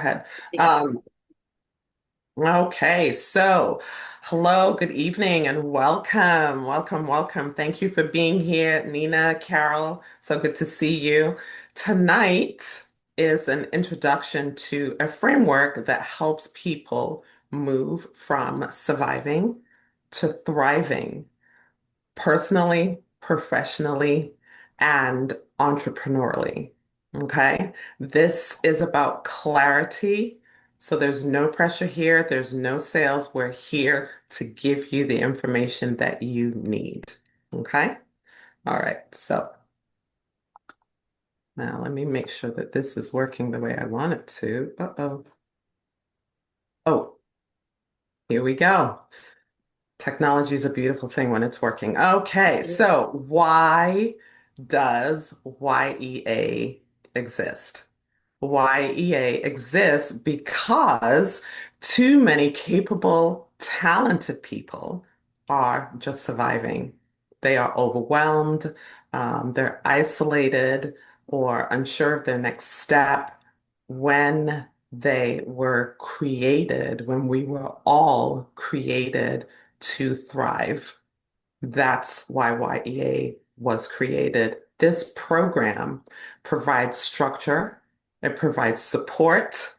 ahead. Yeah. Um, okay, so hello, good evening, and welcome, welcome, welcome. Thank you for being here, Nina, Carol. So good to see you. Tonight is an introduction to a framework that helps people move from surviving to thriving personally, professionally, and entrepreneurially. Okay. This is about clarity. So there's no pressure here. There's no sales. We're here to give you the information that you need. Okay. All right. So now let me make sure that this is working the way I want it to. Uh-oh. Oh, here we go. Technology is a beautiful thing when it's working. Okay, so why does YEA exist? YEA exists because too many capable, talented people are just surviving. They are overwhelmed, they're isolated, or unsure of their next step. When they were created, when we were all created to thrive. That's why YEA was created. This program provides structure, it provides support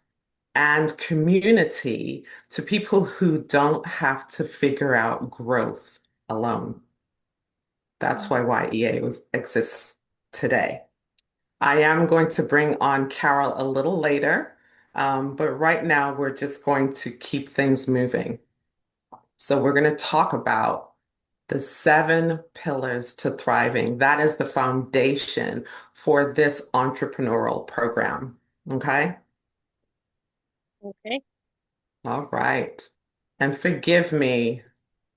and community to people who don't have to figure out growth alone. That's why exists today. I am going to bring on Carol a little later, but right now we're just going to keep things moving. So we're going to talk about the seven pillars to thriving. That is the foundation for this entrepreneurial program. Okay. Okay. All right. And forgive me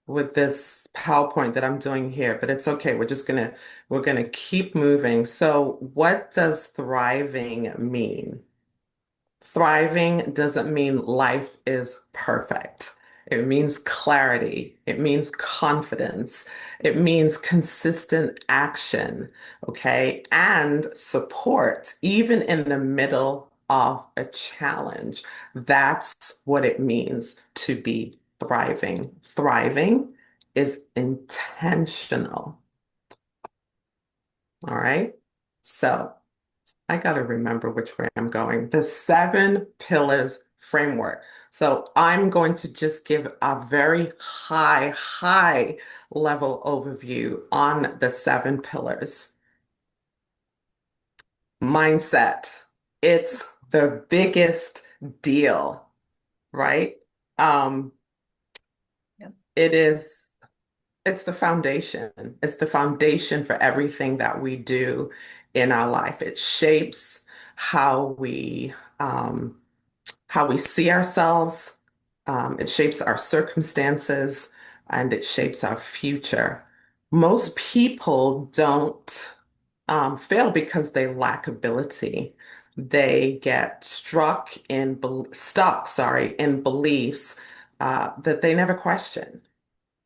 with this PowerPoint that I'm doing here, but it's okay. We're gonna keep moving. So what does thriving mean? Thriving doesn't mean life is perfect. It means clarity. It means confidence. It means consistent action, okay? And support, even in the middle of a challenge. That's what it means to be thriving. Thriving is intentional, all right? So, I got to remember which way I'm going. The seven pillars framework. So I'm going to just give a very high level overview on the seven pillars. Mindset. It's the biggest deal, right? Um, Yeah. it is, it's the foundation. It's the foundation for everything that we do in our life. It shapes how um, how we see ourselves. It shapes our circumstances and it shapes our future. Most people don't fail because they lack ability. They get stuck, sorry, in beliefs that they never question.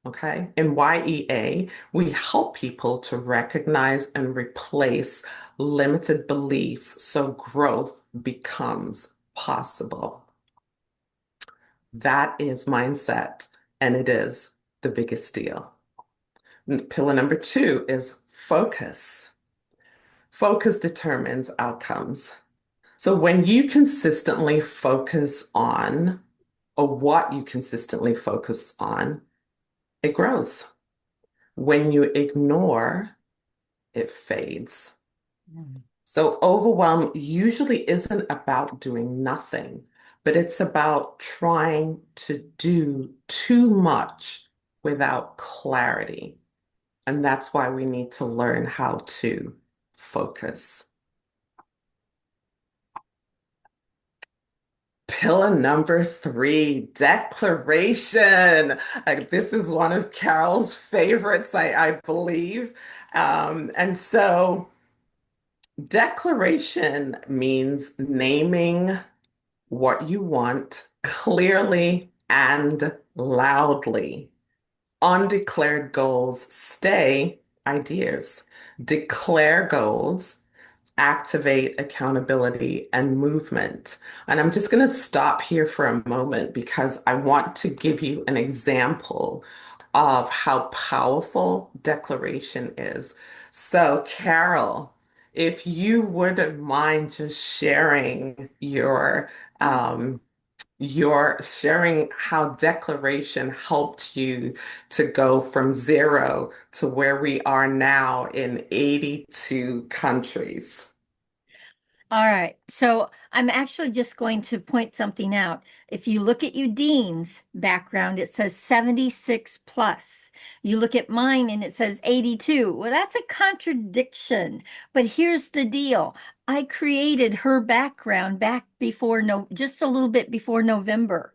Okay. In YEA, we help people to recognize and replace limited beliefs so growth becomes possible. That is mindset, and it is the biggest deal. Pillar number two is focus. Focus determines outcomes. So when you consistently focus on, or what you consistently focus on, it grows. When you ignore, it fades. Mm. So overwhelm usually isn't about doing nothing, but it's about trying to do too much without clarity. And that's why we need to learn how to focus. Pillar number three, declaration. This is one of Carol's favorites, I believe. And so declaration means naming what you want clearly and loudly. Undeclared goals stay ideas. Declare goals, activate accountability and movement. And I'm just going to stop here for a moment because I want to give you an example of how powerful declaration is. So, Carol, if you wouldn't mind just sharing um, your sharing how declaration helped you to go from zero to where we are now in 82 countries. All right. So I'm actually just going to point something out. If you look at Eudine's background, it says 76 plus. You look at mine and it says 82. Well, that's a contradiction. But here's the deal. I created her background back before no, just a little bit before November.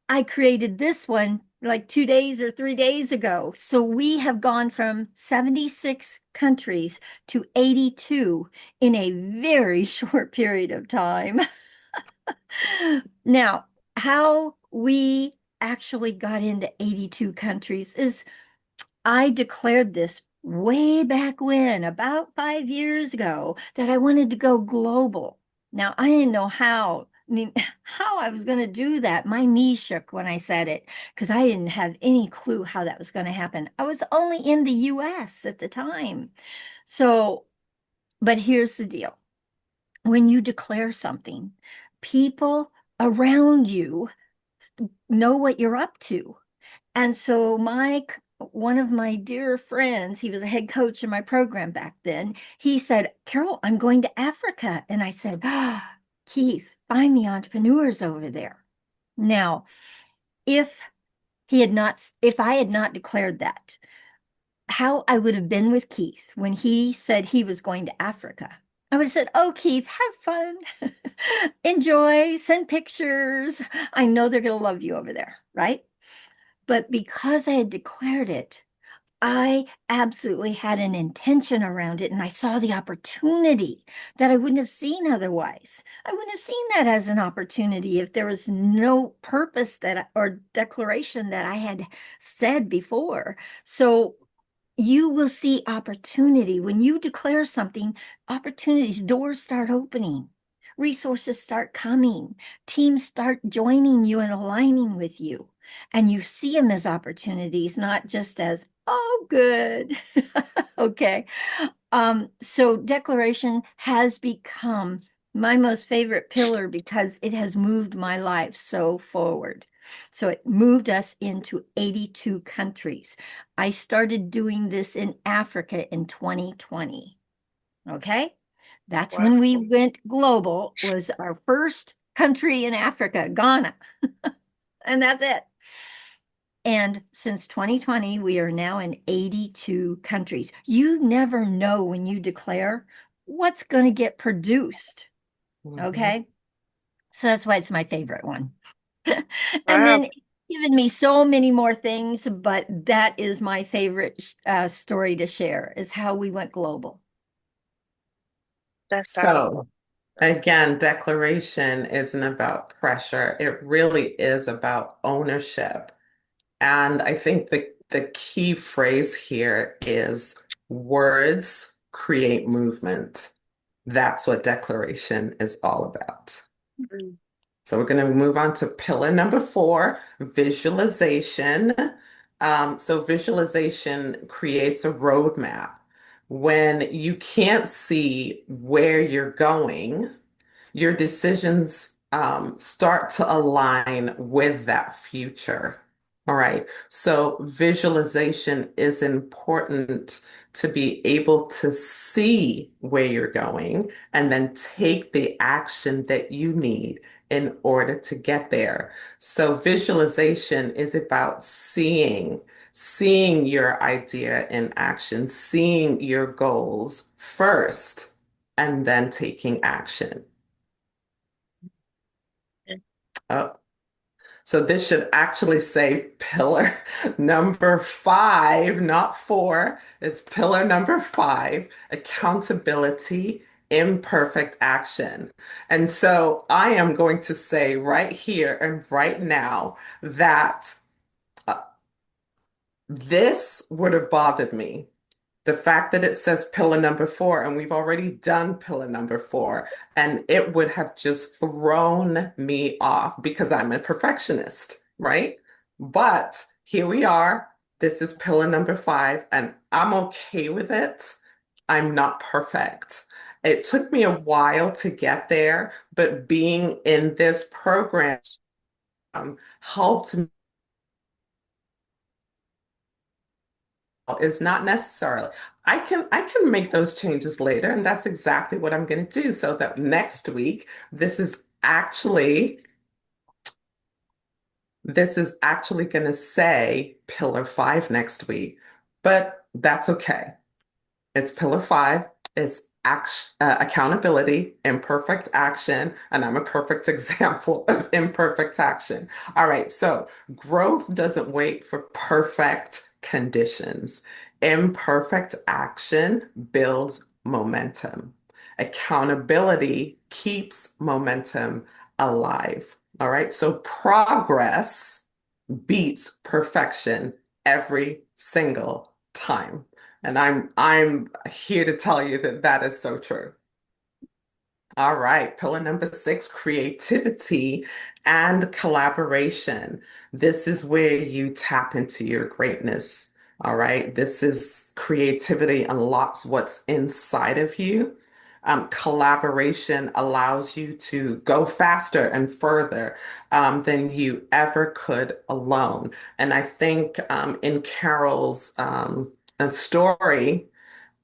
I created this one like 2 days or 3 days ago. So we have gone from 76 countries to 82 in a very short period of time. Now, how we actually got into 82 countries is I declared this way back when, about 5 years ago, that I wanted to go global. Now, I didn't know how, how I was going to do that. My knee shook when I said it because I didn't have any clue how that was going to happen. I was only in the US at the time. So, but here's the deal. When you declare something, people around you know what you're up to. And so one of my dear friends, he was a head coach in my program back then. He said, "Carol, I'm going to Africa." And I said, "Keith, find the entrepreneurs over there." Now, if if I had not declared that, how I would have been with Keith when he said he was going to Africa. I would have said, "Oh, Keith, have fun, enjoy, send pictures. I know they're going to love you over there, right?" But because I had declared it, I absolutely had an intention around it, and I saw the opportunity that I wouldn't have seen otherwise. I wouldn't have seen that as an opportunity if there was no purpose or declaration that I had said before. So you will see opportunity. When you declare something, opportunities, doors start opening, resources start coming, teams start joining you and aligning with you. And you see them as opportunities, not just as, oh, good. Okay. So declaration has become my most favorite pillar because it has moved my life so forward. So it moved us into 82 countries. I started doing this in Africa in 2020. Okay. That's Wow. when we went global, was our first country in Africa, Ghana. And that's it. And since 2020, we are now in 82 countries. You never know when you declare what's going to get produced. Mhm. Okay. So that's why it's my favorite one. And Wow, then it's given me so many more things, but that is my favorite story to share is how we went global. that's powerful. So, again, declaration isn't about pressure. It really is about ownership. And I think the key phrase here is words create movement. That's what declaration is all about. Mm. So we're going to move on to pillar number four, visualization. So visualization creates a roadmap. When you can't see where you're going, your decisions start to align with that future. All right. So visualization is important to be able to see where you're going and then take the action that you need in order to get there. So visualization is about seeing your idea in action, seeing your goals first, and then taking action. Oh, so this should actually say pillar number five, not four. It's pillar number five, accountability, imperfect action. And so I am going to say right here and right now that uh, this would have bothered me. The fact that it says pillar number four, and we've already done pillar number four, and it would have just thrown me off because I'm a perfectionist, right? But here we are. This is pillar number five, and I'm okay with it. I'm not perfect. It took me a while to get there, but being in this program helped me. Is not necessarily. I can make those changes later, and that's exactly what I'm going to do. So that next week, this is actually this is actually going to say pillar five next week, but that's okay. It's pillar five. It's accountability, imperfect action, and I'm a perfect example of imperfect action. All right, so growth doesn't wait for perfect conditions. Imperfect action builds momentum. Accountability keeps momentum alive. All right, so progress beats perfection every single time. And I'm here to tell you that that is so true. All right, pillar number six, creativity and collaboration. This is where you tap into your greatness. All right, this is creativity unlocks what's inside of you. Collaboration allows you to go faster and further than you ever could alone. And I think in Carol's story,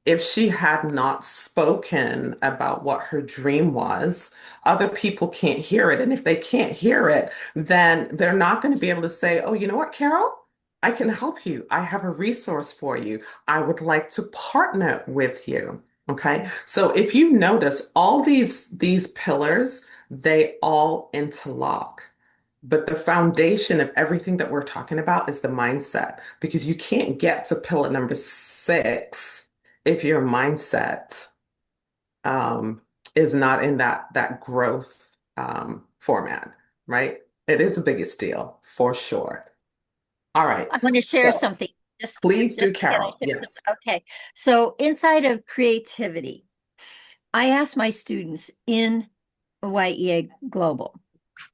if she had not spoken about what her dream was, other people can't hear it. And if they can't hear it, then they're not going to be able to say, oh, you know what, Carol? I can help you. I have a resource for you. I would like to partner with you. Okay. So if you notice all these pillars, they all interlock. But the foundation of everything that we're talking about is the mindset, because you can't get to pillar number six if your mindset um, is not in that growth format, right? It is the biggest deal for sure. All right. I want to share So something. please do, Can I Carol. share Yes. something? Okay. So inside of creativity, I ask my students in YEA Global,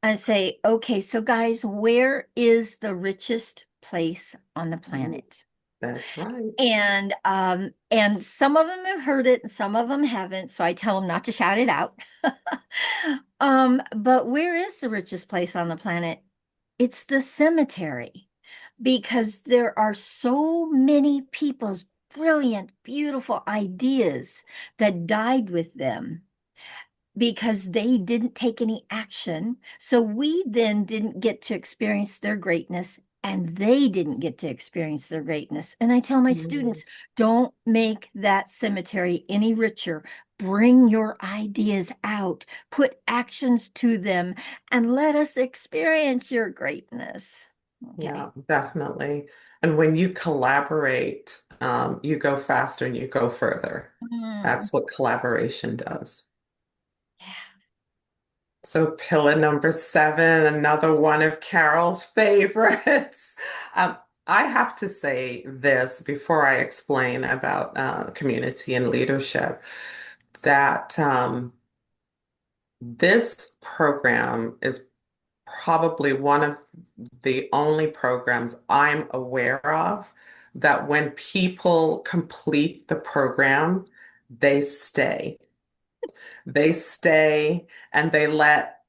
and say, okay, so guys, where is the richest place on the Mhm. planet? That's right. And some of them have heard it and some of them haven't, so I tell them not to shout it out. But where is the richest place on the planet? It's the cemetery, because there are so many people's brilliant, beautiful ideas that died with them because they didn't take any action. So we then didn't get to experience their greatness, and they didn't get to experience their greatness. And I tell my Mhm. students, don't make that cemetery any richer. Bring your ideas out, put actions to them, and let us experience your greatness. Okay. Yeah, definitely. And when you collaborate, you go faster and you go further. Mm. That's what collaboration does. So pillar number seven, another one of Carol's favorites. Um, I have to say this before I explain about community and leadership, that this program is probably one of the only programs I'm aware of that when people complete the program, they stay. They stay and they let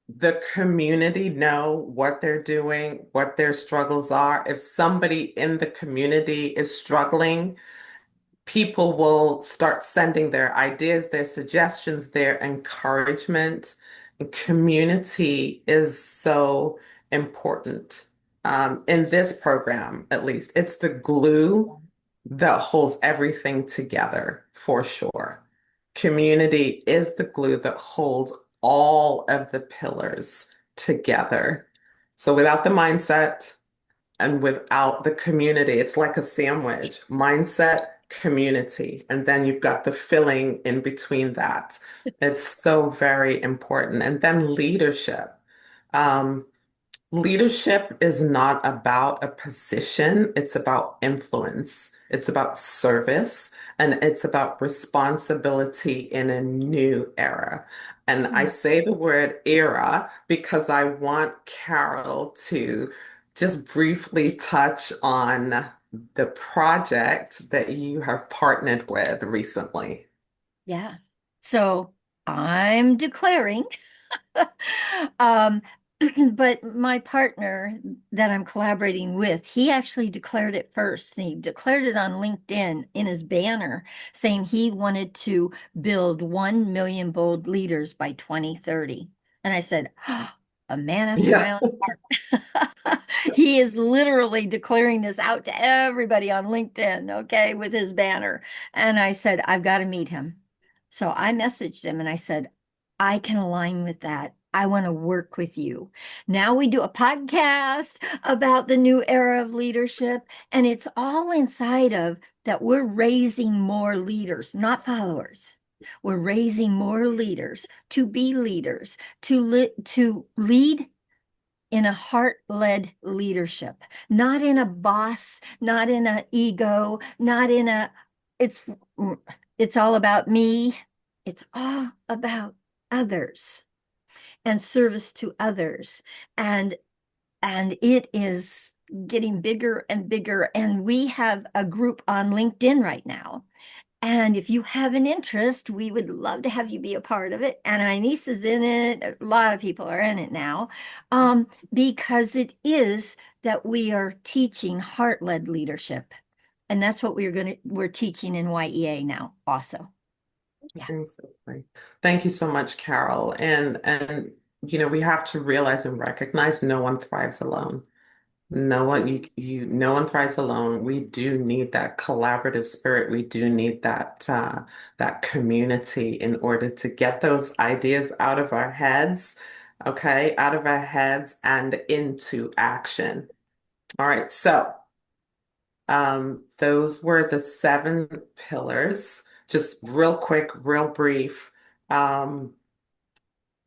the community know what they're doing, what their struggles are. If somebody in the community is struggling, people will start sending their ideas, their suggestions, their encouragement. And community is so important. In this program, at least, it's the glue that holds everything together for sure. Community is the glue that holds all of the pillars together. So without the mindset, and without the community, it's like a sandwich. Mindset, community, and then you've got the filling in between that. It's so very important. And then leadership. Um, Leadership is not about a position, it's about influence. it's about service, and it's about responsibility in a new era. And I Mm. say the word era because I want Carol to just briefly touch on the project that you have partnered with recently. Yeah. So I'm declaring, um, but my partner that I'm collaborating with, he actually declared it first. He declared it on LinkedIn in his banner saying he wanted to build 1 million bold leaders by 2030. And I said, a man after my Yeah. own heart. He is literally declaring this out to everybody on LinkedIn, okay, with his banner. And I said, I've got to meet him. So I messaged him and I said, I can align with that. I want to work with you. Now we do a podcast about the new era of leadership, and it's all inside of that we're raising more leaders, not followers. We're raising more leaders to be leaders, to lead in a heart-led leadership, not in a boss, not in an ego, not in a it's it's all about me. It's all about others and service to others. And it is getting bigger and bigger. And we have a group on LinkedIn right now, and if you have an interest, we would love to have you be a part of it. And my niece is in it. A lot of people are in it now, because it is that we are teaching heart-led leadership. And that's what we're teaching in YEA now also. Yeah. Absolutely. Thank you so much, Carol. And we have to realize and recognize no one thrives alone. No one thrives alone. We do need that collaborative spirit. We do need that community in order to get those ideas out of our heads, okay, out of our heads and into action. All right, so those were the seven pillars. Just real quick, real brief. Um,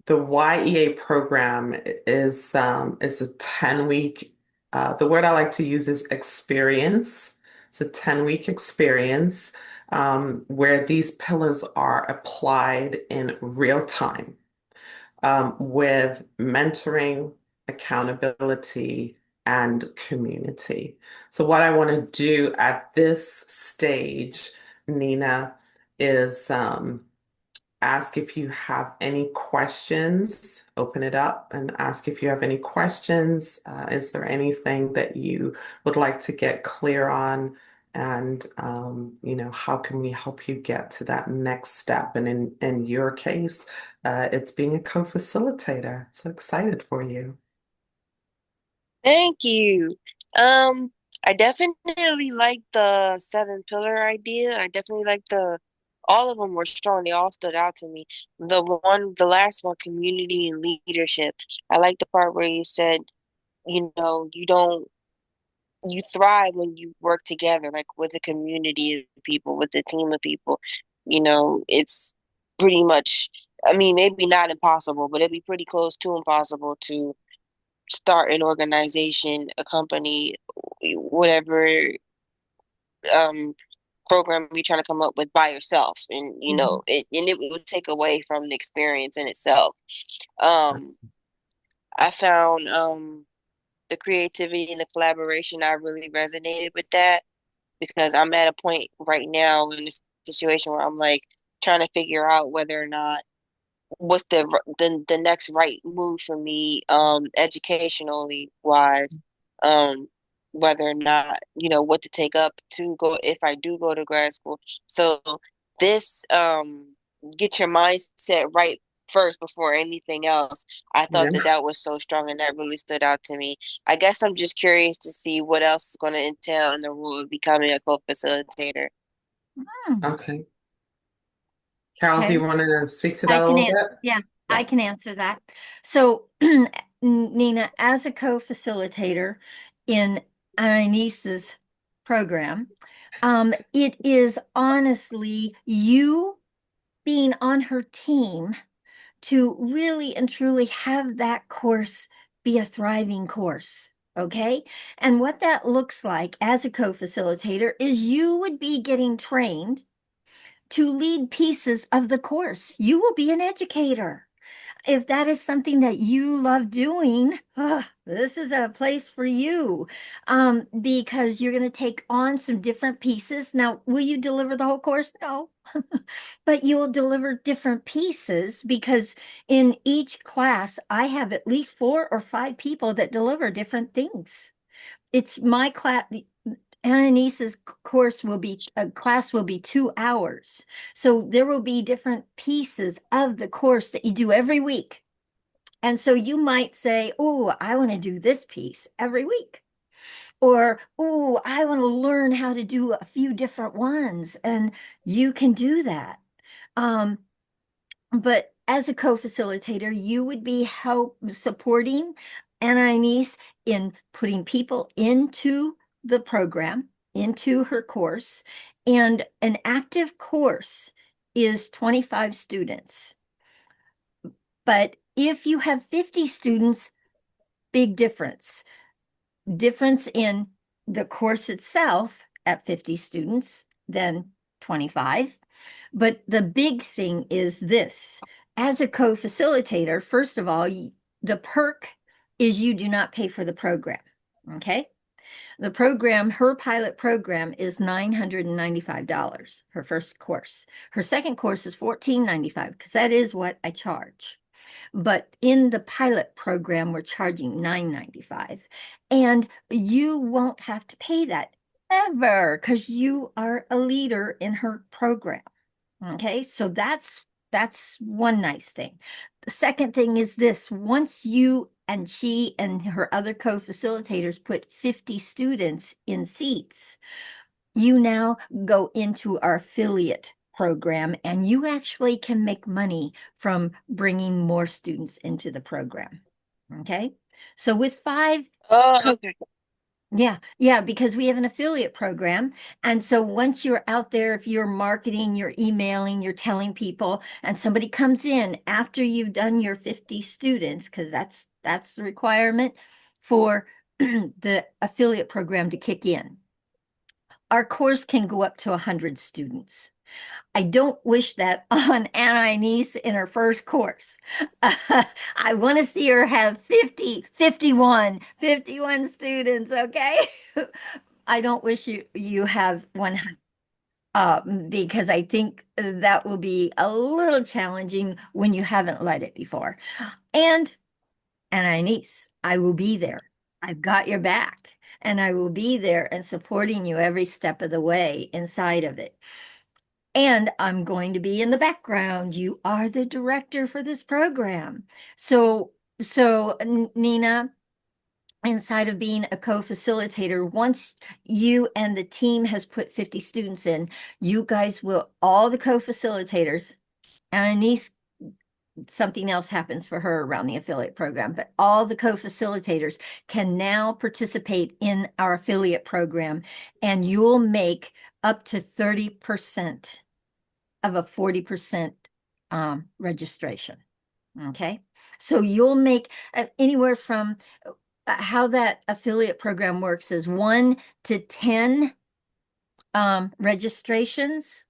the YEA program is a 10-week. The word I like to use is experience. It's a 10-week experience where these pillars are applied in real time with mentoring, accountability, and community. So, what I want to do at this stage, Nina, is ask if you have any questions. Open it up and ask if you have any questions. Is there anything that you would like to get clear on? And how can we help you get to that next step? And in your case, it's being a co-facilitator. So excited for you. Thank you. Um, I definitely like the seven pillar idea. I definitely like all of them were strong. They all stood out to me. The last one, community and leadership. I like the part where you said, you thrive when you work together, like with a community of people, with a team of people. It's pretty much, I mean, maybe not impossible, but it'd be pretty close to impossible to start an organization, a company, whatever um program you're trying to come up with by yourself. And Mhm. it would take away from the experience in itself. Um I found the creativity and the collaboration, I really resonated with that because I'm at a point right now in this situation where I'm like trying to figure out whether or not what's the next right move for me, educationally wise, um whether or not what to take up to go if I do go to grad school. So this get your mindset right first before anything else. I thought that Yeah. that was so strong and that really stood out to me. I guess I'm just curious to see what else is going to entail in the role of becoming a co-facilitator. Hmm. Okay. Carol, do Okay. you want to speak to that I a can little answer. bit? Yeah, I Yeah. can answer that. So, Nina, as a co-facilitator in our niece's program, it is honestly you being on her team to really and truly have that course be a thriving course. Okay. And what that looks like as a co-facilitator is you would be getting trained to lead pieces of the course. You will be an educator. If that is something that you love doing, this is a place for you, because you're going to take on some different pieces. Now, will you deliver the whole course? No, but you'll deliver different pieces because in each class, I have at least 4 or 5 people that deliver different things. It's my class. Annalise's course will be a class will be 2 hours. So there will be different pieces of the course that you do every week. And so you might say, oh, I want to do this piece every week. Or, oh, I want to learn how to do a few different ones. And you can do that. Um, but as a co-facilitator, you would be help supporting Anais in putting people into the program, into her course. And an active course is 25 students. But if you have 50 students, big difference. Difference in the course itself at 50 students than 25. But the big thing is this. As a co-facilitator, first of all, the perk is you do not pay for the program. Okay. The program, her pilot program is $995, her first course. Her second course is $14.95 because that is what I charge. But in the pilot program, we're charging $9.95. And you won't have to pay that ever because you are a leader in her program. Okay, so that's one nice thing. The second thing is this: once you and she and her other co-facilitators put 50 students in seats, you now go into our affiliate program and you actually can make money from bringing more students into the program. Okay. So with 5 Oh, co okay. yeah, because we have an affiliate program. And so once you're out there, if you're marketing, you're emailing, you're telling people, and somebody comes in after you've done your 50 students, because that's the requirement for the affiliate program to kick in. Our course can go up to 100 students. I don't wish that on Anais in her first course. I want to see her have 50, 51 students, okay? I don't wish you have 100, because I think that will be a little challenging when you haven't led it before. And Anais, I will be there. I've got your back, and I will be there and supporting you every step of the way inside of it. And I'm going to be in the background. You are the director for this program. So Nina, inside of being a co-facilitator, once you and the team has put 50 students in, you guys will, all the co-facilitators, and Anise, something else happens for her around the affiliate program, but all the co-facilitators can now participate in our affiliate program, and you'll make up to 30% of a 40% registration. Okay. So you'll make anywhere from how that affiliate program works is 1 to 10 registrations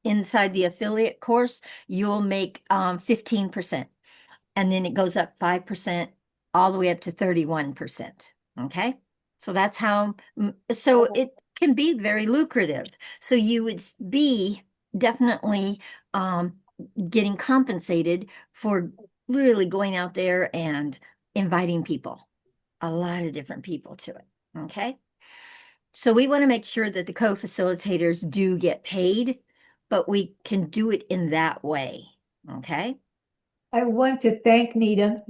inside the affiliate course, you'll make 15%. And then it goes up 5% all the way up to 31%. Okay. So that's how, so Okay. it can be very lucrative. So you would be definitely getting compensated for really going out there and inviting people, a lot of different people to it. Okay. So we want to make sure that the co-facilitators do get paid, but we can do it in that way. Okay. I want to thank Nina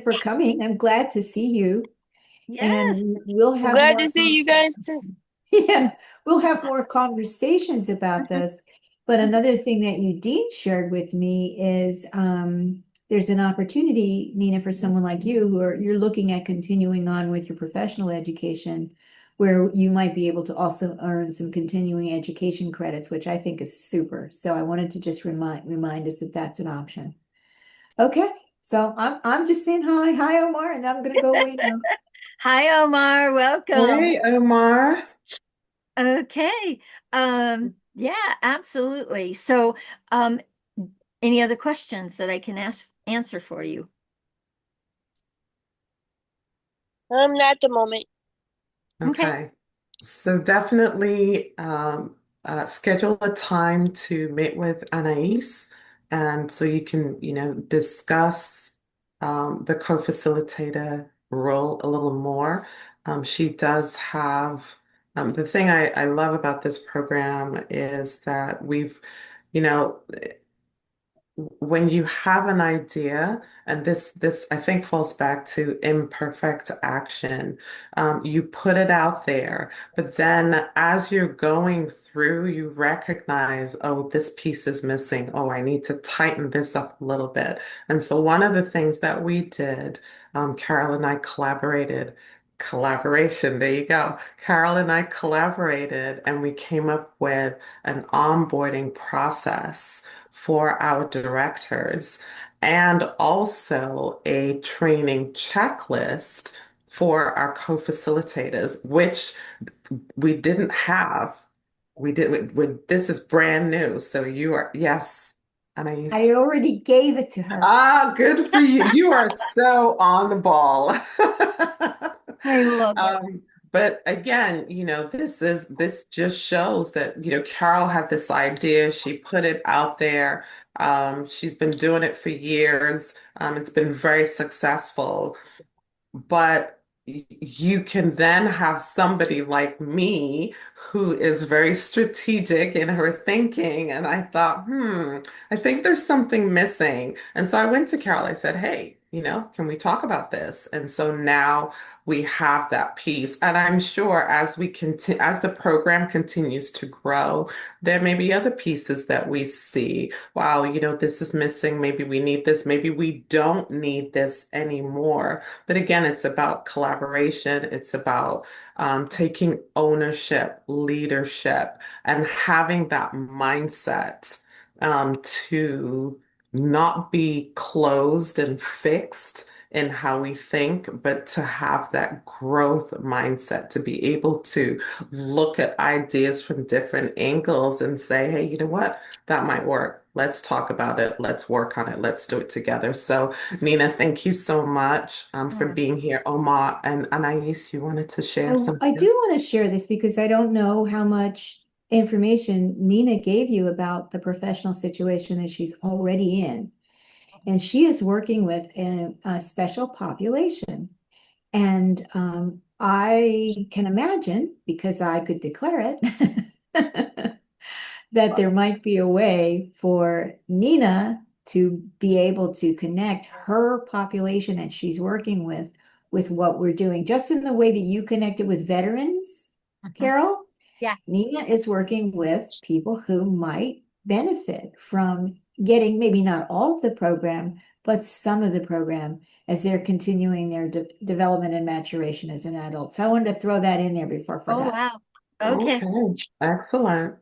for coming. I'm glad to see you. Yes. And we'll I'm have glad more, to see you guys too. yeah, we'll have more conversations about this. But another thing that Eudine shared with me is there's an opportunity, Nina, for someone like you who are you're looking at continuing on with your professional education, where you might be able to also earn some continuing education credits, which I think is super. So I wanted to just remind us that that's an option. Okay, so I'm just saying hi, Omar, and I'm gonna go away now. Hi, Omar. Welcome. Hey, Omar. Okay. Yeah, absolutely. So, um, any other questions that I can answer for you? Not at the moment. Okay. Okay. So definitely schedule a time to meet with Anais, and so you can, discuss the co-facilitator role a little more. She does have the thing I love about this program is that you know, when you have an idea, and this I think falls back to imperfect action, you put it out there, but then as you're going through, you recognize, oh, this piece is missing. Oh, I need to tighten this up a little bit. And so one of the things that we did, Carol and I collaborated. Collaboration, there you go. Carol and I collaborated and we came up with an onboarding process for our directors and also a training checklist for our co-facilitators, which we didn't have. This is brand new. So you are, yes, I Anais. already gave it to her. Ah, good for you. You are so on the ball. I love it. Um, but again, this just shows that, Carol had this idea. She put it out there. She's been doing it for years. It's been very successful. But you can then have somebody like me who is very strategic in her thinking. And I thought, I think there's something missing. And so I went to Carol. I said, hey, can we talk about this? And so now we have that piece. And I'm sure as we continue, as the program continues to grow, there may be other pieces that we see. Wow, this is missing. Maybe we need this. Maybe we don't need this anymore. But again, it's about collaboration. It's about taking ownership, leadership, and having that mindset to not be closed and fixed in how we think, but to have that growth mindset, to be able to look at ideas from different angles and say, hey, you know what? That might work. Let's talk about it. Let's work on it. Let's do it together. So Nina, thank you so much for Yeah. being here. Omar and Anais, you wanted to share I do something? want to share this because I don't know how much information Nina gave you about the professional situation that she's already in. And she is working with a special population. And I can imagine, because I could declare it, that there might be a way for Nina to be able to connect her population that she's working with what we're doing. Just in the way that you connected with veterans, Mhm. Carol, Yeah. Nina is working with people who might benefit from getting maybe not all of the program, but some of the program as they're continuing their development and maturation as an adult. So I wanted to throw that in there before I Oh, forgot. wow. Okay. Okay, excellent.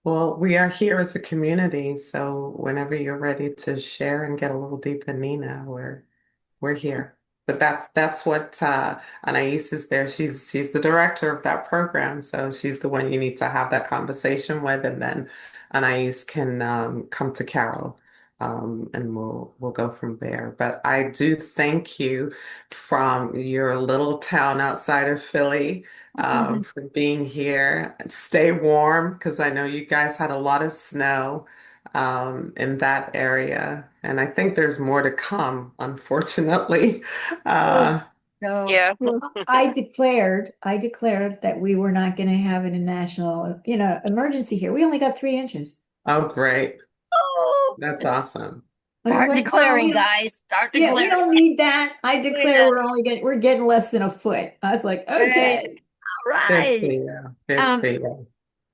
Well, we are here as a community, so whenever you're ready to share and get a little deeper, Nina, we're here. But that's what Anais is there. She's the director of that program, so she's the one you need to have that conversation with, and then Anais can come to Carol, and we'll go from there. But I do thank you from your little town outside of Philly for being here. Stay warm because I know you guys had a lot of snow in that area. And I think there's more to come, unfortunately. Oh, Uh, So, Yeah. well, I declared that we were not going to have a national, emergency here. We only got 3 inches. oh, great. oh, That's awesome. I was start like, well, declaring, guys. Start yeah, we declaring. don't need that. I declare Yeah. we're getting less than a foot. I was like, Right. okay. All Good for right. you. Good for Um, you.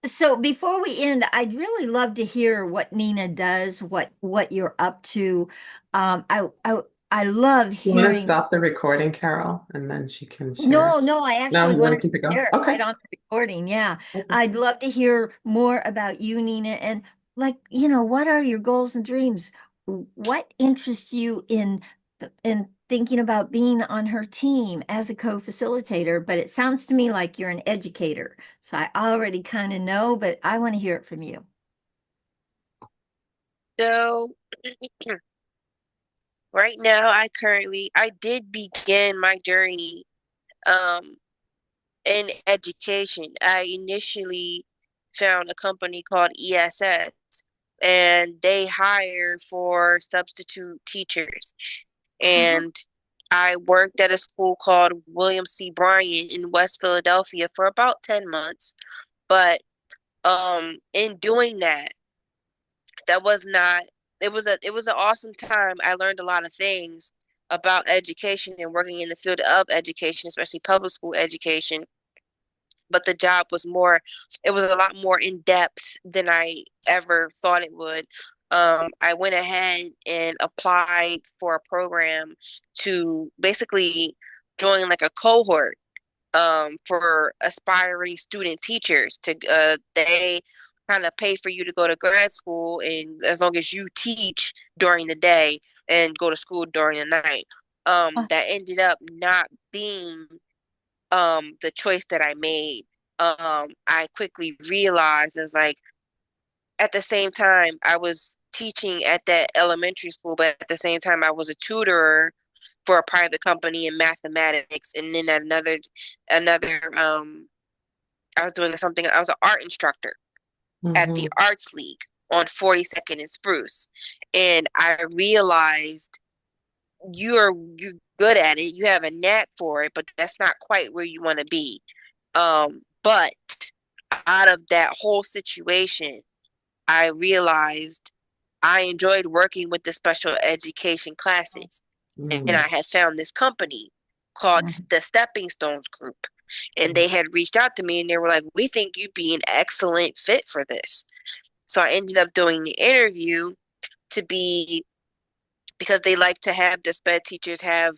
So before we end, I'd really love to hear what Nina does, what you're up to. I love You want to hearing. stop the recording, Carol, and then she can No, share? no, I No, actually you want wanted to keep it to going? share it Okay. right on the recording. Yeah. Okay. I'd love to hear more about you, Nina, and like, what are your goals and dreams? What interests you in and thinking about being on her team as a co-facilitator, but it sounds to me like you're an educator. So I already kind of know, but I want to hear it from you. So right now, I did begin my journey um, in education. I initially found a company called ESS, and they hire for substitute teachers. Oh, And I worked at a school called William C. Bryan in West Philadelphia for about 10 months. But in doing that, that was not it was an awesome time. I learned a lot of things about education and working in the field of education, especially public school education. But the job was it was a lot more in depth than I ever thought it would. I went ahead and applied for a program to basically join like a cohort for aspiring student teachers to they kind of pay for you to go to grad school, and as long as you teach during the day and go to school during the night. oh, That ended up not being the choice that I made. I quickly realized it was like at the same time I was teaching at that elementary school, but at the same time I was a tutor for a private company in mathematics, and then another I was doing something. I was an art instructor at the Hmm. Arts League on 42nd and Spruce, and I realized you're good at it. You have a knack for it, but that's not quite where you want to be. But out of that whole situation, I realized I enjoyed working with the special education classes, and Hmm. I had found this company called mhm. the Stepping Stones Group, and they had reached out to me and they were like, "We think you'd be an excellent fit for this." So I ended up doing the interview to be because they like to have the sped teachers have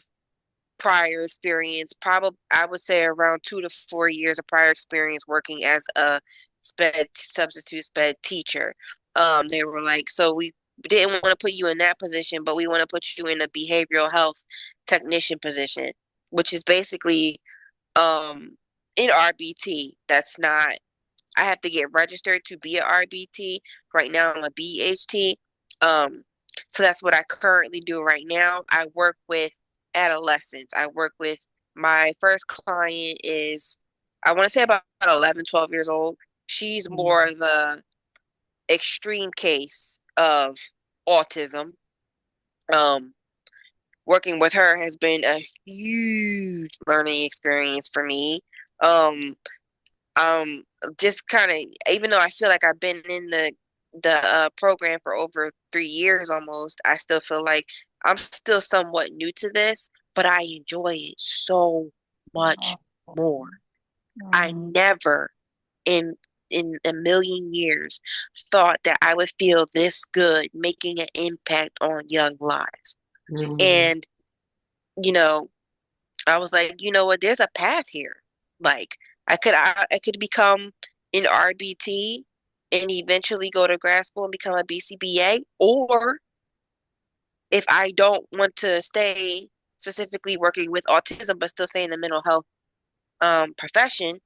prior experience, probably I would say around 2 to 4 years of prior experience working as a substitute sped teacher. They were like, so we didn't want to put you in that position, but we want to put you in a behavioral health technician position, which is basically in RBT. That's not I have to get registered to be a RBT. Right now, I'm a BHT. Um, so that's what I currently do right now. I work with adolescents. I work with my first client is, I want to say about 11, 12 years old. She's more the extreme case of autism. Um, Working with her has been a huge learning experience for me. Um, um just kind of, even though I feel like I've been in the program for over 3 years almost, I still feel like I'm still somewhat new to this, but I enjoy it so much more. I Oh, never in a million years thought that I would feel this good making an impact on young lives. Hmm. And you know I was like, you know what? There's a path here. Like I could become an RBT and eventually go to grad school and become a BCBA, or if I don't want to stay specifically working with autism but still stay in the mental health profession,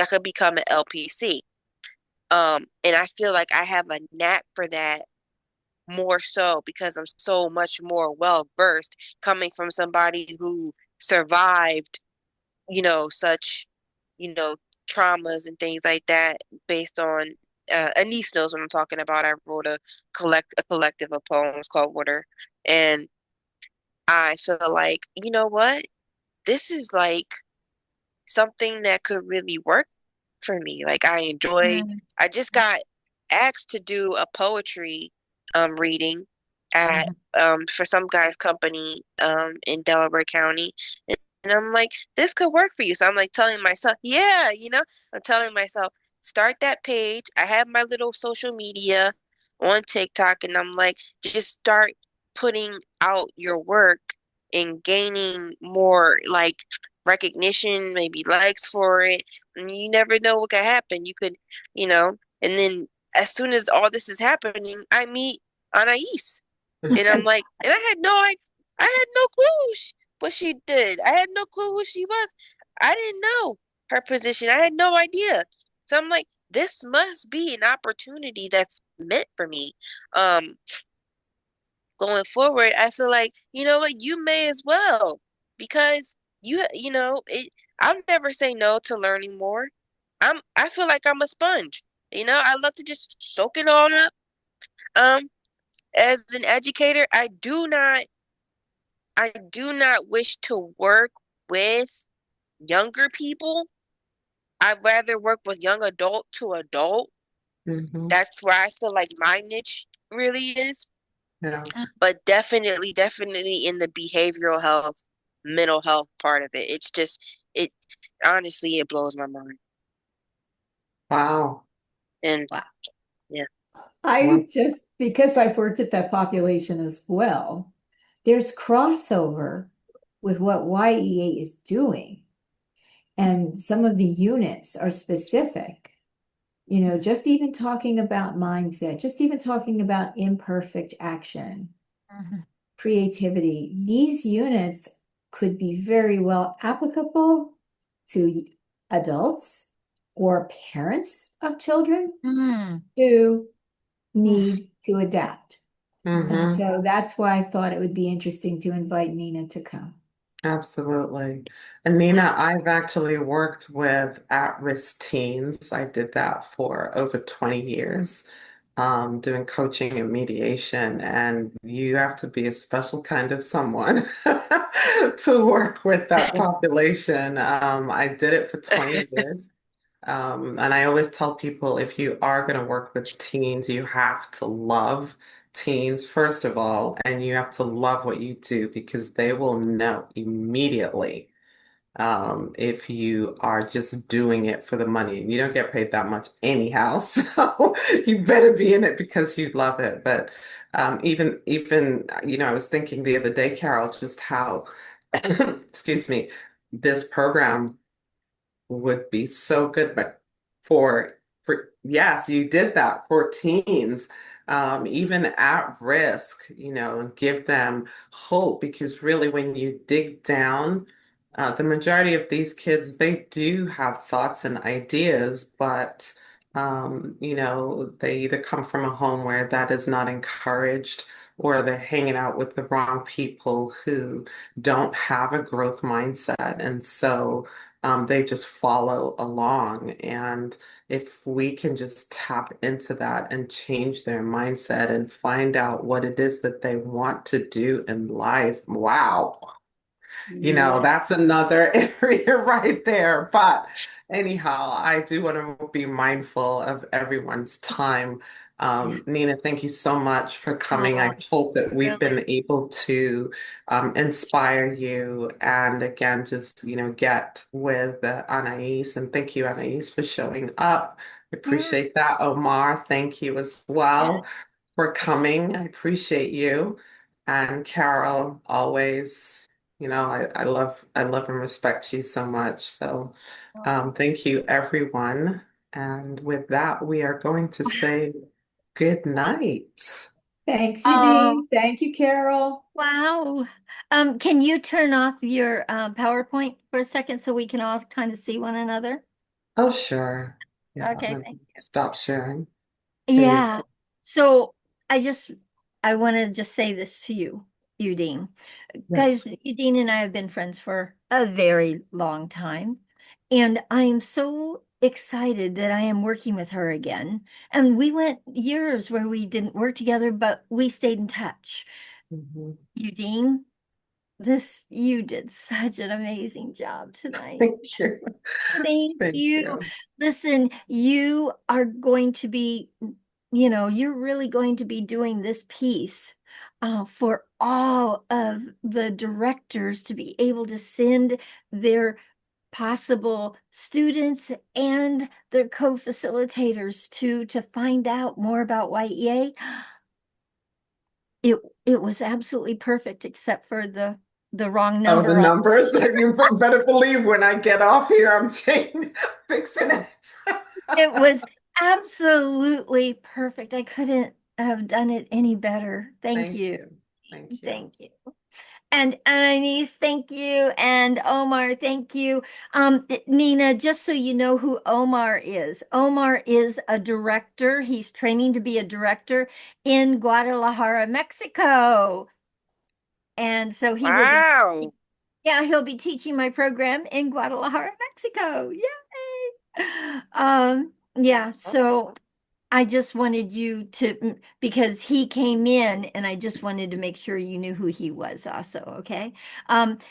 I could become an LPC. And I feel like I have a knack for that more so because I'm so much more well versed coming from somebody who survived such, you know, traumas and things like that based on a niece knows what I'm talking about. I wrote a collective of poems called Water, and I feel like, you know what? This is like something that could really work for me. Like mm, I just got asked to do a poetry reading at mhm. for some guy's company in Delaware County. And I'm like, this could work for you. So I'm like telling myself, yeah, I'm telling myself, start that page. I have my little social media on TikTok, and I'm like, just start putting out your work and gaining more like recognition, maybe likes for it. And you never know what could happen. You could, and then as soon as all this is happening, I meet Anais. And I'm like, and I had no idea. I had no clue what she did. I had no clue who she was. I didn't know her position. I had no idea. So I'm like, this must be an opportunity that's meant for me. Um, Going forward, I feel like, you know what, you may as well because you know, I'll never say no to learning more. I feel like I'm a sponge. You know, I love to just soak it all up. Um, as an educator, I do not wish to work with younger people. I'd rather work with young adult to adult. Hmm. That's where I feel like my niche really is. Yeah. But definitely in the behavioral health, mental health part of it. It's just it honestly it blows my mind. Wow. And Wow. yeah. I Well, just, because I've worked at that population as well, there's crossover with what YEA is doing. And some of the units are specific. You know, just even talking about mindset, just even talking about imperfect action, Mhm. creativity, these units could be very well applicable to adults or parents of children Mm. who need to adapt. And hmm. so that's why I thought it would be interesting to invite Nina to come. Absolutely. And Nina, I've actually worked with at-risk teens. I did that for over 20 years, doing coaching and mediation. And you have to be a special kind of someone to work with that population. I did it for 20 years. And I always tell people if you are going to work with teens, you have to love teens, first of all, and you have to love what you do because they will know immediately if you are just doing it for the money. You don't get paid that much anyhow, so you better be in it because you love it. But I was thinking the other day, Carol, just how, excuse me, this program would be so good, but for yes, you did that for teens, even at risk, and give them hope because really when you dig down, the majority of these kids, they do have thoughts and ideas, but they either come from a home where that is not encouraged or they're hanging out with the wrong people who don't have a growth mindset. And so they just follow along. And if we can just tap into that and change their mindset and find out what it is that they want to do in life, wow. Yeah. That's another area right there. But anyhow, I do want to be mindful of everyone's time. Nina, thank you so much for coming. Oh, I hope that we've really. been able to inspire you and again, just, get with Anais. And thank you, Anais, for showing up. I Mm. appreciate that. Omar, thank you as well for coming. I appreciate you. And Carol, always, I love and respect you so much. So thank you, everyone. And with that, we are going to say good night. Thanks, Oh, Eudine. Thank you, Carol. wow. Can you turn off your PowerPoint for a second so we can all kind of see one another? Oh, sure. Yeah, Okay, let thank me stop sharing. you. There you Yeah. go. So I want to just say this to you, Eudine. Guys, Yes. Eudine and I have been friends for a very long time, and I'm so excited that I am working with her again. And we went years where we didn't work together, but we stayed in touch. Mhm. Eudine, you did such an amazing job tonight. Thank you. Thank Thank you. you. Listen, you are going to be, you're really going to be doing this piece for all of the directors to be able to send their possible students and their co-facilitators to find out more about YEA. It it was absolutely perfect except for the wrong Oh, the number on. numbers. You better believe when I get off here, I'm changing, fixing it. It was absolutely perfect. I couldn't have done it any better. Thank Thank you. you. Thank you. Thank you. And Anais, thank you. And Omar, thank you. Nina, just so you know who Omar is a director. He's training to be a director in Guadalajara, Mexico. And so he will be, Wow. yeah, he'll be teaching my program in Guadalajara, Mexico. Yay! Yeah, so Awesome. I just wanted you to, because he came in and I just wanted to make sure you knew who he was also, okay?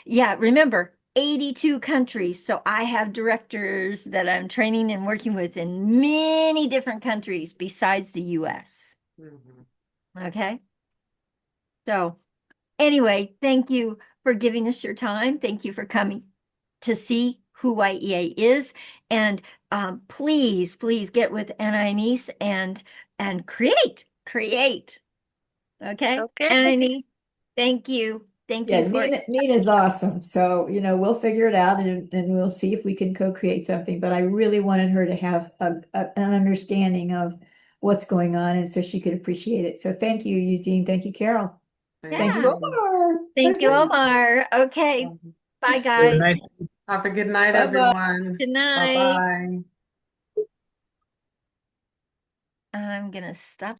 Yeah, remember, 82 countries. So I have directors that I'm training and working with in many different countries besides the US. Mhm. Okay? So anyway, thank you for giving us your time. Thank you for coming to see who YEA is. And please, please get with Anais and create. Okay, Okay. Anais, thank you. Thank Yeah, you for Nina's awesome. So, we'll figure it out and we'll see if we can co-create something. But I really wanted her to have an understanding of what's going on and so she could appreciate it. So thank you, Eugene. Thank you, Carol. Thank Thank you, yeah. you. Omar. Thank you, Okay. Omar. Okay, bye Have a nice guys. Have a good night, Bye-bye. everyone. Good night. Bye-bye. I'm gonna stop.